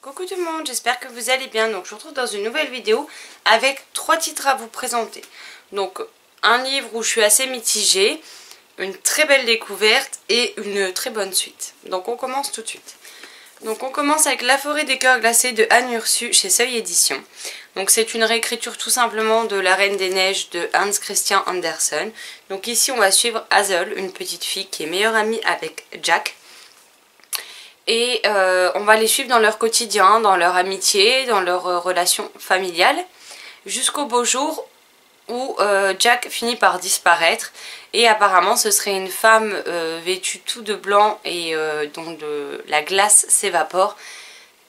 Coucou tout le monde, j'espère que vous allez bien. Donc je vous retrouve dans une nouvelle vidéo avec 3 titres à vous présenter. Donc un livre où je suis assez mitigée, une très belle découverte et une très bonne suite. Donc on commence tout de suite. Donc on commence avec La forêt des cœurs glacés de Anne Ursu chez Seuil Édition. Donc c'est une réécriture tout simplement de La Reine des Neiges de Hans Christian Andersen. Donc ici on va suivre Hazel, une petite fille qui est meilleure amie avec Jack. Et on va les suivre dans leur quotidien, dans leur amitié, dans leur relation familiale, jusqu'au beau jour où Jack finit par disparaître. Et apparemment ce serait une femme vêtue tout de blanc et dont la glace s'évapore,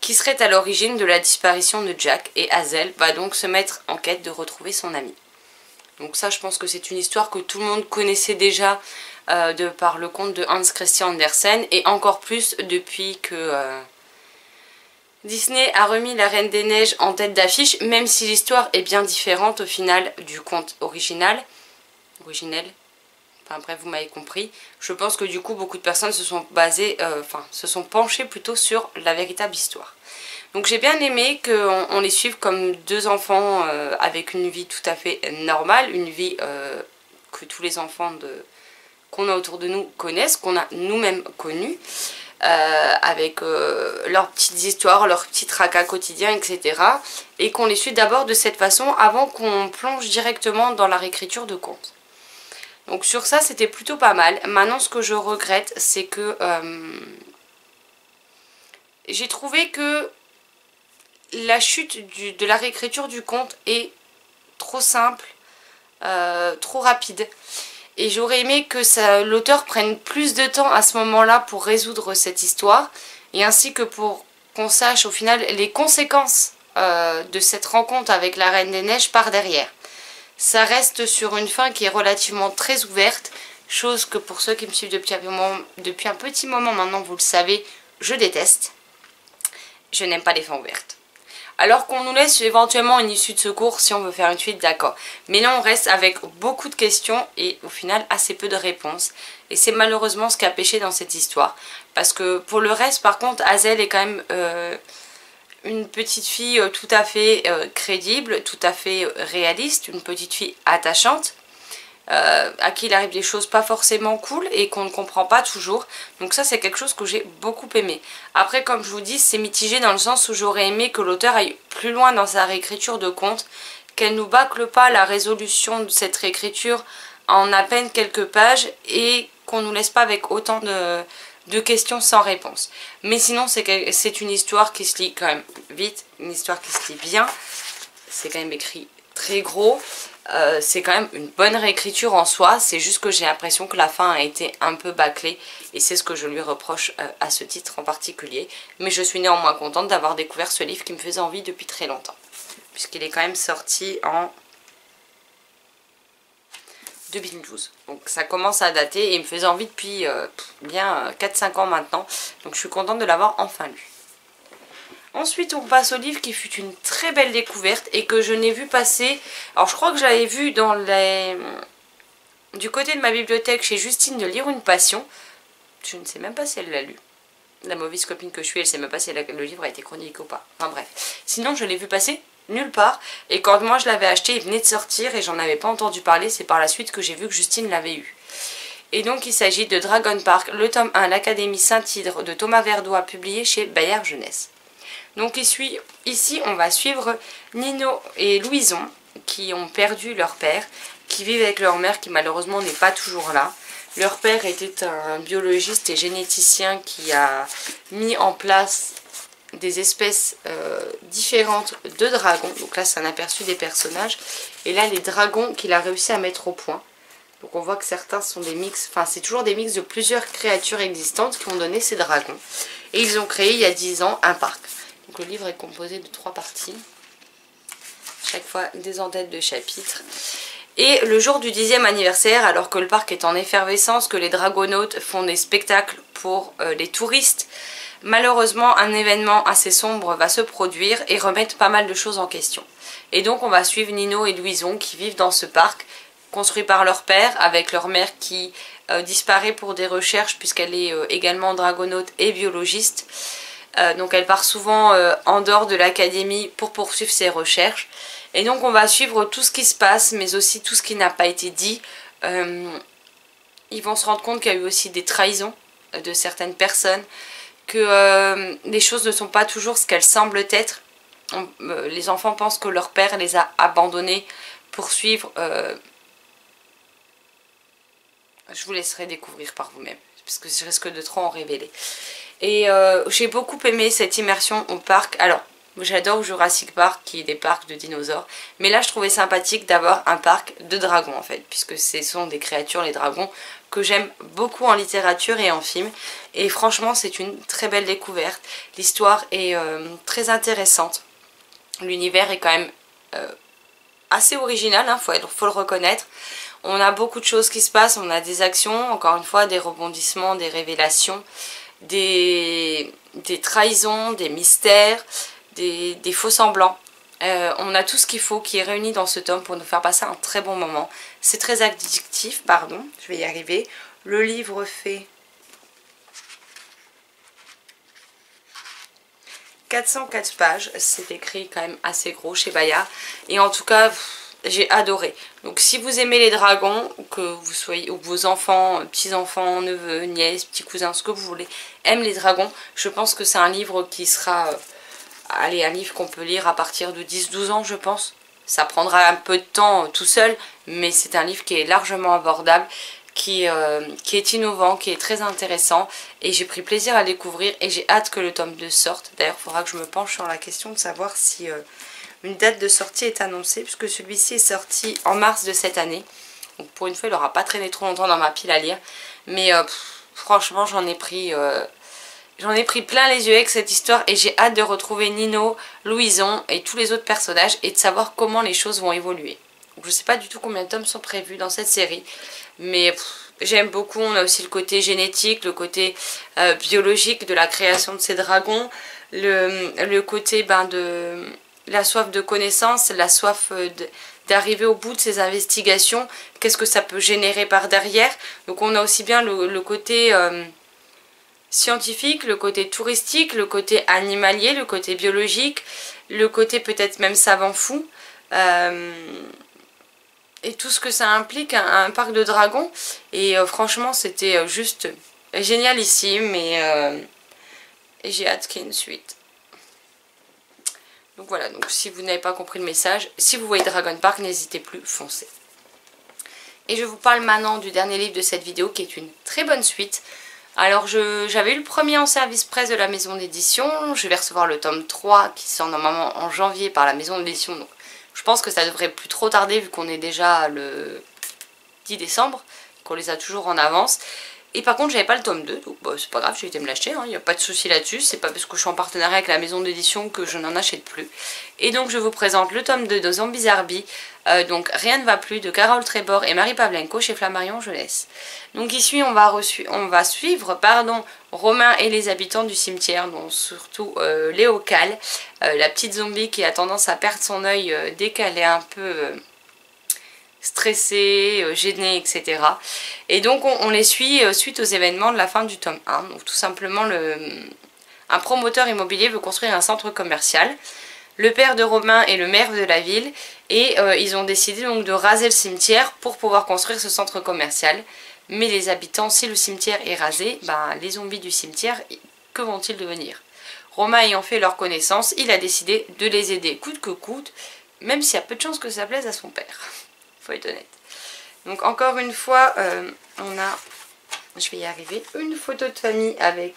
qui serait à l'origine de la disparition de Jack. Et Hazel va donc se mettre en quête de retrouver son ami. Donc ça, je pense que c'est une histoire que tout le monde connaissait déjà de par le conte de Hans Christian Andersen, et encore plus depuis que Disney a remis La Reine des Neiges en tête d'affiche, même si l'histoire est bien différente au final du conte originel. Enfin bref, vous m'avez compris. Je pense que du coup beaucoup de personnes se sont se sont penchées plutôt sur la véritable histoire. Donc j'ai bien aimé qu'on les suive comme deux enfants avec une vie tout à fait normale, une vie que tous les enfants qu'on a autour de nous connaissent, qu'on a nous-mêmes connus, avec leurs petites histoires, leurs petits tracas quotidiens, etc. Et qu'on les suit d'abord de cette façon avant qu'on plonge directement dans la réécriture de contes. Donc sur ça, c'était plutôt pas mal. Maintenant, ce que je regrette, c'est que j'ai trouvé que la chute de la réécriture du conte est trop simple, trop rapide. Et j'aurais aimé que l'auteur prenne plus de temps à ce moment-là pour résoudre cette histoire, et ainsi que pour qu'on sache au final les conséquences de cette rencontre avec la Reine des Neiges par derrière. Ça reste sur une fin qui est relativement très ouverte, chose que pour ceux qui me suivent depuis un petit moment maintenant, vous le savez, je déteste. Je n'aime pas les fins ouvertes. Alors qu'on nous laisse éventuellement une issue de secours si on veut faire une suite, d'accord. Mais là on reste avec beaucoup de questions et au final assez peu de réponses. Et c'est malheureusement ce qui a péché dans cette histoire. Parce que pour le reste par contre, Hazel est quand même une petite fille tout à fait crédible, tout à fait réaliste, une petite fille attachante. À qui il arrive des choses pas forcément cool et qu'on ne comprend pas toujours. Donc ça c'est quelque chose que j'ai beaucoup aimé. Après comme je vous dis, c'est mitigé dans le sens où j'aurais aimé que l'auteur aille plus loin dans sa réécriture de conte, qu'elle nous bâcle pas la résolution de cette réécriture en à peine quelques pages et qu'on nous laisse pas avec autant de questions sans réponse. Mais sinon c'est une histoire qui se lit quand même vite, une histoire qui se lit bien. C'est quand même écrit très gros. C'est quand même une bonne réécriture en soi, c'est juste que j'ai l'impression que la fin a été un peu bâclée et c'est ce que je lui reproche à ce titre en particulier. Mais je suis néanmoins contente d'avoir découvert ce livre qui me faisait envie depuis très longtemps, puisqu'il est quand même sorti en 2012. Donc ça commence à dater et il me faisait envie depuis bien 4-5 ans maintenant, donc je suis contente de l'avoir enfin lu. Ensuite on passe au livre qui fut une très belle découverte et que je n'ai vu passer. Alors je crois que je l'avais vu du côté de ma bibliothèque chez Justine de Lire une Passion. Je ne sais même pas si elle l'a lu. La mauvaise copine que je suis, elle ne sait même pas si le livre a été chroniqué ou pas. Enfin bref. Sinon je l'ai vu passer nulle part. Et quand moi je l'avais acheté, il venait de sortir et j'en avais pas entendu parler. C'est par la suite que j'ai vu que Justine l'avait eu. Et donc il s'agit de Dragon Park, le tome 1, l'Académie Saint-Hydre de Thomas Verdois, publié chez Bayard Jeunesse. Donc ici on va suivre Nino et Louison qui ont perdu leur père, qui vivent avec leur mère qui malheureusement n'est pas toujours là. Leur père était un biologiste et généticien qui a mis en place des espèces différentes de dragons. Donc là c'est un aperçu des personnages. Et là les dragons qu'il a réussi à mettre au point. Donc on voit que certains sont des mix, enfin c'est toujours des mix de plusieurs créatures existantes qui ont donné ces dragons. Et ils ont créé il y a 10 ans un parc. Donc le livre est composé de 3 parties, chaque fois des en-têtes de chapitres. Et le jour du 10e anniversaire, alors que le parc est en effervescence, que les dragonautes font des spectacles pour les touristes, malheureusement un événement assez sombre va se produire et remettre pas mal de choses en question. Et donc on va suivre Nino et Louison qui vivent dans ce parc, construit par leur père, avec leur mère qui disparaît pour des recherches puisqu'elle est également dragonaute et biologiste. Donc elle part souvent en dehors de l'académie pour poursuivre ses recherches. Et donc on va suivre tout ce qui se passe, mais aussi tout ce qui n'a pas été dit. Ils vont se rendre compte qu'il y a eu aussi des trahisons de certaines personnes, que les choses ne sont pas toujours ce qu'elles semblent être. Les enfants pensent que leur père les a abandonnés pour suivre... je vous laisserai découvrir par vous-même, parce que je risque de trop en révéler. Et j'ai beaucoup aimé cette immersion au parc. Alors, j'adore Jurassic Park, qui est des parcs de dinosaures. Mais là, je trouvais sympathique d'avoir un parc de dragons, en fait. Puisque ce sont des créatures, les dragons, que j'aime beaucoup en littérature et en film. Et franchement, c'est une très belle découverte. L'histoire est très intéressante. L'univers est quand même assez original, hein, faut le reconnaître. On a beaucoup de choses qui se passent, on a des actions, encore une fois, des rebondissements, des révélations, des trahisons, des mystères, des faux semblants. On a tout ce qu'il faut qui est réuni dans ce tome pour nous faire passer un très bon moment. C'est très addictif, pardon, je vais y arriver. Le livre fait 404 pages, c'est écrit quand même assez gros chez Bayard. Et en tout cas, j'ai adoré. Donc si vous aimez les dragons, que vous soyez, ou vos enfants, petits-enfants, neveux, nièces, petits cousins, ce que vous voulez, aiment les dragons, je pense que c'est un livre qui sera... allez, un livre qu'on peut lire à partir de 10-12 ans, je pense. Ça prendra un peu de temps tout seul, mais c'est un livre qui est largement abordable, qui est innovant, qui est très intéressant. Et j'ai pris plaisir à le découvrir et j'ai hâte que le tome 2 sorte. D'ailleurs, il faudra que je me penche sur la question de savoir si une date de sortie est annoncée, puisque celui-ci est sorti en mars de cette année. Donc pour une fois, il n'aura pas traîné trop longtemps dans ma pile à lire. Mais franchement, j'en ai pris plein les yeux avec cette histoire et j'ai hâte de retrouver Nino, Louison et tous les autres personnages et de savoir comment les choses vont évoluer. Donc, je ne sais pas du tout combien de tomes sont prévus dans cette série, mais j'aime beaucoup. On a aussi le côté génétique, le côté biologique de la création de ces dragons, le côté de la soif de connaissance, la soif d'arriver au bout de ces investigations, qu'est-ce que ça peut générer par derrière. Donc on a aussi bien le côté... scientifique, le côté touristique, le côté animalier, le côté biologique, le côté peut-être même savant fou, et tout ce que ça implique, un parc de dragons. Et franchement, c'était juste génialissime, et j'ai hâte qu'il y ait une suite. Donc voilà, donc si vous n'avez pas compris le message, si vous voyez Dragon Park, n'hésitez plus, foncez. Et je vous parle maintenant du dernier livre de cette vidéo, qui est une très bonne suite. Alors j'avais eu le premier en service presse de la maison d'édition, je vais recevoir le tome 3 qui sort normalement en janvier par la maison d'édition, donc je pense que ça devrait plus trop tarder vu qu'on est déjà le 10 décembre, qu'on les a toujours en avance. Et par contre j'avais pas le tome 2, donc bah, c'est pas grave, j'ai été me l'acheter, il n'y a pas de souci là-dessus, c'est pas parce que je suis en partenariat avec la maison d'édition que je n'en achète plus. Et donc je vous présente le tome 2 de Zombie Zarbi, donc Rien ne va plus, de Carole Trébor et Marie Pavlenko chez Flammarion Jeunesse. Donc ici on va suivre Romain et les habitants du cimetière, dont surtout Léo Cal, la petite zombie qui a tendance à perdre son œil dès qu'elle est un peu... stressés, gênés, etc. Et donc on les suit suite aux événements de la fin du tome 1. Donc tout simplement, un promoteur immobilier veut construire un centre commercial. Le père de Romain est le maire de la ville et ils ont décidé donc de raser le cimetière pour pouvoir construire ce centre commercial. Mais les habitants, si le cimetière est rasé, les zombies du cimetière, que vont-ils devenir? Romain ayant fait leur connaissance, il a décidé de les aider coûte que coûte, même s'il y a peu de chances que ça plaise à son père. Faut être honnête. Donc encore une fois, on a, je vais y arriver, une photo de famille avec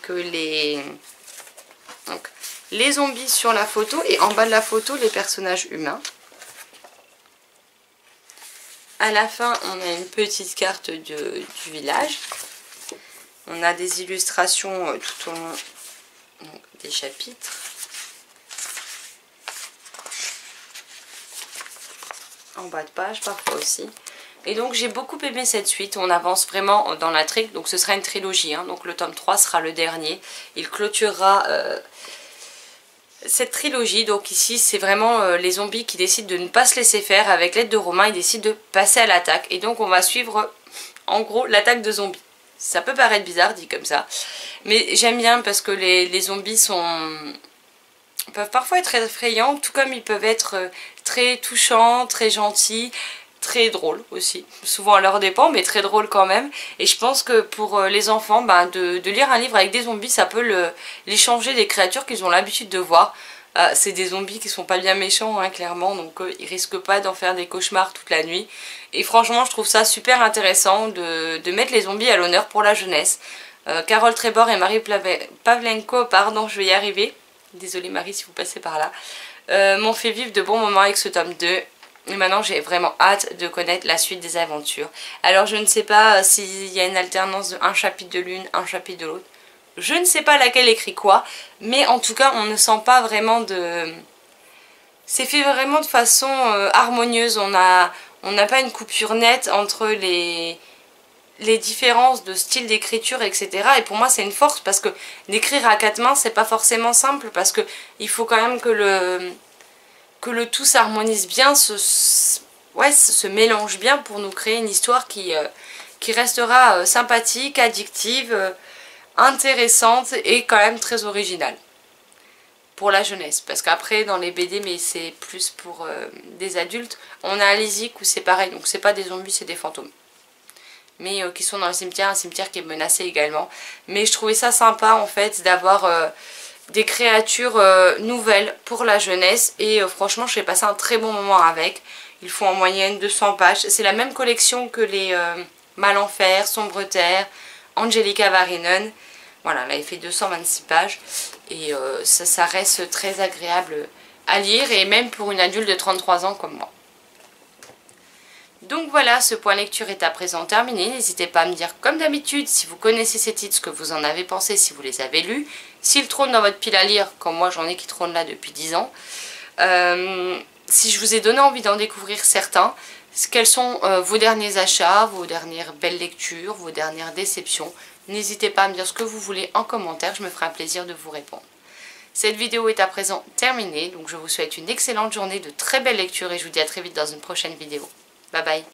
les zombies sur la photo et en bas de la photo les personnages humains. À la fin, on a une petite carte du village. On a des illustrations tout au long des chapitres. En bas de page parfois aussi. Et donc j'ai beaucoup aimé cette suite, on avance vraiment dans l'intrigue, donc ce sera une trilogie, donc le tome 3 sera le dernier, il clôturera cette trilogie. Donc ici c'est vraiment les zombies qui décident de ne pas se laisser faire, avec l'aide de Romain ils décident de passer à l'attaque, et donc on va suivre en gros l'attaque de zombies. Ça peut paraître bizarre dit comme ça, mais j'aime bien parce que les zombies peuvent parfois être effrayants, tout comme ils peuvent être très touchants, très gentils, très drôles aussi. Souvent à leur dépend, mais très drôles quand même. Et je pense que pour les enfants, de lire un livre avec des zombies, ça peut les changer des créatures qu'ils ont l'habitude de voir. C'est des zombies qui sont pas bien méchants, hein, clairement, donc ils risquent pas d'en faire des cauchemars toute la nuit. Et franchement, je trouve ça super intéressant de mettre les zombies à l'honneur pour la jeunesse. Carole Trebor et Marie Pavlenko, pardon, je vais y arriver. Désolée Marie si vous passez par là. M'ont fait vivre de bons moments avec ce tome 2. Et maintenant j'ai vraiment hâte de connaître la suite des aventures. Alors je ne sais pas s'il y a une alternance de un chapitre de l'une, un chapitre de l'autre. Je ne sais pas laquelle écrit quoi, mais en tout cas on ne sent pas vraiment de... C'est fait vraiment de façon harmonieuse, on n'a pas une coupure nette entre les différences de style d'écriture, etc. Et pour moi c'est une force parce que d'écrire à quatre mains c'est pas forcément simple parce que il faut quand même que le tout s'harmonise bien, se mélange bien pour nous créer une histoire qui restera sympathique, addictive, intéressante et quand même très originale pour la jeunesse. Parce qu'après dans les BD, mais c'est plus pour des adultes, on a Alizic où c'est pareil, donc c'est pas des zombies, c'est des fantômes. Mais qui sont dans le cimetière, un cimetière qui est menacé également. Mais je trouvais ça sympa en fait d'avoir des créatures nouvelles pour la jeunesse et franchement j'ai passé un très bon moment avec. Ils font en moyenne 200 pages. C'est la même collection que les Malenfer, Sombre Terre, Angelica Varinen. Voilà, là il fait 226 pages et ça reste très agréable à lire et même pour une adulte de 33 ans comme moi. Donc voilà, ce point lecture est à présent terminé. N'hésitez pas à me dire comme d'habitude si vous connaissez ces titres, ce que vous en avez pensé, si vous les avez lus. S'ils trônent dans votre pile à lire, comme moi j'en ai qui trônent là depuis 10 ans. Si je vous ai donné envie d'en découvrir certains, quels sont vos derniers achats, vos dernières belles lectures, vos dernières déceptions. N'hésitez pas à me dire ce que vous voulez en commentaire, je me ferai un plaisir de vous répondre. Cette vidéo est à présent terminée, donc je vous souhaite une excellente journée, de très belles lectures et je vous dis à très vite dans une prochaine vidéo. Bye bye.